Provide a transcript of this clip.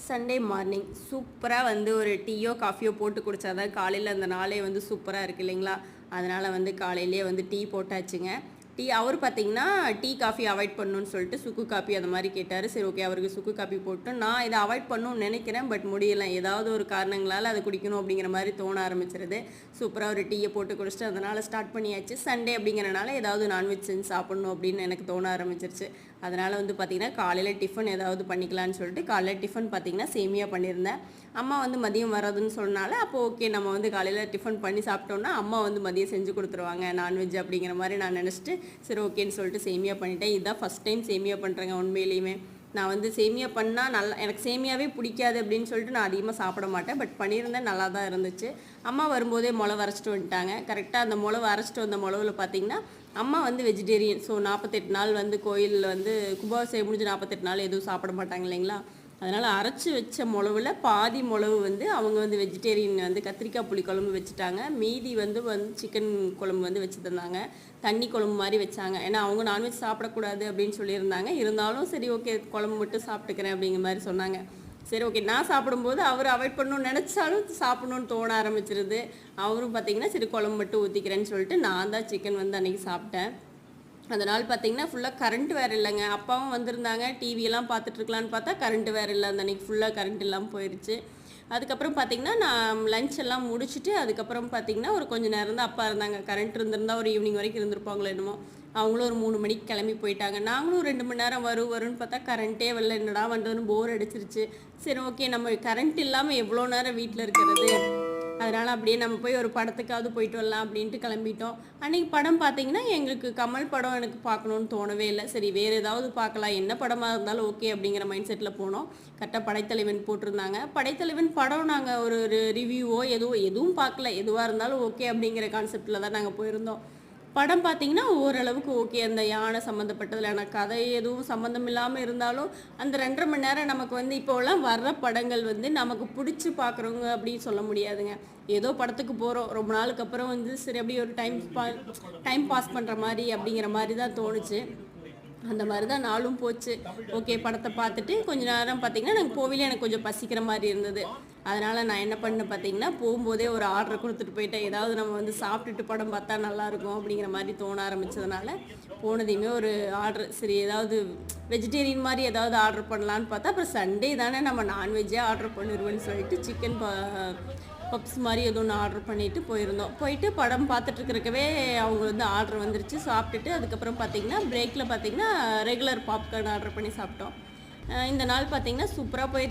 Sunday morning சூப்பராக வந்து ஒரு டீயோ காஃபியோ போட்டு குடித்தா தான் காலையில் அந்த நாளே வந்து சூப்பராக இருக்குது இல்லைங்களா. அதனால் வந்து காலையிலேயே வந்து டீ போட்டாச்சுங்க. டீ அவர் பார்த்தீங்கன்னா டீ காஃபி அவாய்ட் பண்ணணும்னு சொல்லிட்டு சுக்கு காப்பி அந்த மாதிரி கேட்டார். சரி ஓகே, அவருக்கு சுக்கு காப்பி போட்டு நான் இதை அவாய்ட் பண்ணணும்னு நினைக்கிறேன். பட் முடியலை, ஏதாவது ஒரு காரணங்களால் அதை குடிக்கணும் அப்படிங்கிற மாதிரி தோண ஆரம்பிச்சிருது. சூப்பராக ஒரு டீயை போட்டு குடிச்சிட்டு அதனால் ஸ்டார்ட் பண்ணியாச்சு. சண்டே அப்படிங்கிறனால ஏதாவது நான்வெஜ் செஞ்சு சாப்பிட்ணும் அப்படின்னு எனக்கு தோண ஆரம்பிச்சிருச்சு. அதனால் வந்து பார்த்திங்கன்னா காலையில் டிஃபன் ஏதாவது பண்ணிக்கலான்னு சொல்லிட்டு காலையில் டிஃபன் பார்த்திங்கன்னா சேமியா பண்ணியிருந்தேன். அம்மா வந்து மதியம் வர்றதுன்னு சொன்னால அப்போது ஓகே, நம்ம வந்து காலையில் டிஃபன் பண்ணி சாப்பிட்டோன்னா அம்மா வந்து மதியம் செஞ்சு கொடுத்துருவாங்க நான்வெஜ் அப்படிங்கிற மாதிரி நான் நினச்சிட்டு சரி ஓகேன்னு சொல்லிட்டு சேமியா பண்ணிட்டேன். இதுதான் ஃபஸ்ட் டைம் சேமியா பண்ணுறேங்க. உண்மையிலேயுமே நான் வந்து சேமியா பண்ணால் நல்லா, எனக்கு சேமியாவே பிடிக்காது அப்படின்னு சொல்லிட்டு நான் அதிகமாக சாப்பிட மாட்டேன். பட் பண்ணியிருந்தேன், நல்லா தான் இருந்துச்சு. அம்மா வரும்போதே மிளகு அரைச்சிட்டு வந்துட்டாங்க. கரெக்டாக அந்த மிளகு அரைச்சிட்டு வந்த மிளகுல பார்த்திங்கன்னா அம்மா வந்து வெஜிடேரியன். ஸோ 48 நாள் வந்து கோயிலில் வந்து கும்பாபிஷேகம் முடிஞ்சு 48 நாள் எதுவும் சாப்பிட மாட்டாங்க இல்லைங்களா. அதனால் அரைச்சி வச்ச மிளவுல பாதி மிளவு வந்து அவங்க வந்து வெஜிடேரியன் வந்து கத்திரிக்காய் புளி குழம்பு வச்சுட்டாங்க. மீதி வந்து சிக்கன் குழம்பு வந்து வச்சு தந்தாங்க. தண்ணி குழம்பு மாதிரி வச்சாங்க. ஏன்னா அவங்க நான்வெஜ் சாப்பிடக்கூடாது அப்படின்னு சொல்லியிருந்தாங்க. இருந்தாலும் சரி ஓகே, குழம்பு மட்டும் சாப்பிட்டுக்கிறேன் அப்படிங்கிற மாதிரி சொன்னாங்க. சரி ஓகே, நான் சாப்பிடும்போது அவர் அவாய்ட் பண்ணணும்னு நினச்சாலும் சாப்பிடணுன்னு தோண ஆரம்பிச்சிருது. அவரும் பார்த்திங்கன்னா சரி குழம்பு மட்டும் ஊற்றிக்கிறேன்னு சொல்லிட்டு நான் தான் சிக்கன் வந்து அன்றைக்கி சாப்பிட்டேன். அதனால் பார்த்திங்கன்னா ஃபுல்லாக கரண்ட் வேறு இல்லைங்க. அப்பாவும் வந்திருந்தாங்க, டிவியெல்லாம் பார்த்துட்ருக்கலான்னு பார்த்தா கரண்ட்டு வேறு இல்லை. அந்த அன்றைக்கி ஃபுல்லாக கரண்ட் இல்லாமல் போயிடுச்சு. அதுக்கப்புறம் பார்த்திங்கன்னா நான் லஞ்ச் எல்லாம் முடிச்சுட்டு அதுக்கப்புறம் பார்த்திங்கன்னா ஒரு கொஞ்சம் நேரம் தான் அப்பா இருந்தாங்க. கரண்ட் இருந்திருந்தால் ஒரு ஈவினிங் வரைக்கும் இருந்திருப்பாங்களோ என்னமோ. அவங்களும் ஒரு 3 மணிக்கு கிளம்பி போயிட்டாங்க. நாங்களும் 2 மணி நேரம் வரும்னு பார்த்தா கரண்ட்டே வரல. என்னடா பண்ணுறதுன்னு போர் அடிச்சிருச்சு. சரி ஓகே, நம்ம கரண்ட் இல்லாமல் எவ்வளோ நேரம் வீட்டில் இருக்கிறது, அதனால் அப்படியே நம்ம போய் ஒரு படத்துக்காவது போயிட்டு வரலாம் அப்படின்ட்டு கிளம்பிட்டோம். அன்றைக்கி படம் பார்த்திங்கன்னா எங்களுக்கு கமல் படம் எனக்கு பார்க்கணுன்னு தோணவே இல்லை. சரி வேறு ஏதாவது பார்க்கலாம், என்ன படமாக இருந்தாலும் ஓகே அப்படிங்கிற மைண்ட் செட்டில் போனோம். கரெக்டாக படைத்தலைவன் போட்டிருந்தாங்க. படைத்தலைவன் படம் நாங்கள் ஒரு ரிவ்யூவோ எதுவும் பார்க்கல. எதுவாக இருந்தாலும் ஓகே அப்படிங்கிற கான்செப்டில் தான் நாங்கள் போயிருந்தோம். படம் பார்த்திங்கன்னா ஓரளவுக்கு ஓகே. அந்த யானை சம்மந்தப்பட்டதில் எனக்கு கதை எதுவும் சம்மந்தம் இல்லாமல் இருந்தாலும் அந்த 2.5 மணி நேரம் நமக்கு வந்து இப்போலாம் வர்ற படங்கள் வந்து நமக்கு பிடிச்சி பார்க்குறவங்க அப்படின்னு சொல்ல முடியாதுங்க. ஏதோ படத்துக்கு போகிறோம், ரொம்ப நாளுக்கு அப்புறம் வந்து சரி அப்படியே ஒரு டைம் பாஸ் பண்ணுற மாதிரி அப்படிங்கிற மாதிரி தான் தோணுச்சு. அந்த மாதிரி தான் நாளும் போச்சு. ஓகே, படத்தை பார்த்துட்டு கொஞ்சம் நேரம் பார்த்திங்கன்னா நாங்கள் போவிலே எனக்கு கொஞ்சம் பசிக்கிற மாதிரி இருந்தது. அதனால் நான் என்ன பண்ணேன் பார்த்திங்கன்னா போகும்போதே ஒரு ஆர்டர் கொடுத்துட்டு போயிட்டேன். ஏதாவது நம்ம வந்து சாப்பிட்டுட்டு படம் பார்த்தா நல்லாயிருக்கும் அப்படிங்கிற மாதிரி தோண ஆரம்பித்ததுனால போனதையுமே ஒரு ஆர்டர், சரி ஏதாவது வெஜிடேரியன் மாதிரி ஏதாவது ஆர்டர் பண்ணலான்னு பார்த்தா அப்புறம் சண்டே தானே நம்ம நான்வெஜ்ஜே ஆர்டர் பண்ணிடுவோன்னு சொல்லிட்டு சிக்கன் பப்ஸ் மாதிரி ஏதோ ஒன்று ஆர்டர் பண்ணிவிட்டு போயிருந்தோம். போயிட்டு படம் பார்த்துட்ருக்கிறக்கவே அவங்க வந்து ஆர்டர் வந்துருச்சு. சாப்பிட்டுட்டு அதுக்கப்புறம் பார்த்திங்கன்னா பிரேக்கில் பார்த்திங்கன்னா ரெகுலர் பாப்கார்ன் ஆர்டர் பண்ணி சாப்பிட்டோம். இந்த நாள் பார்த்திங்கன்னா சூப்பராக போயிடுச்சு.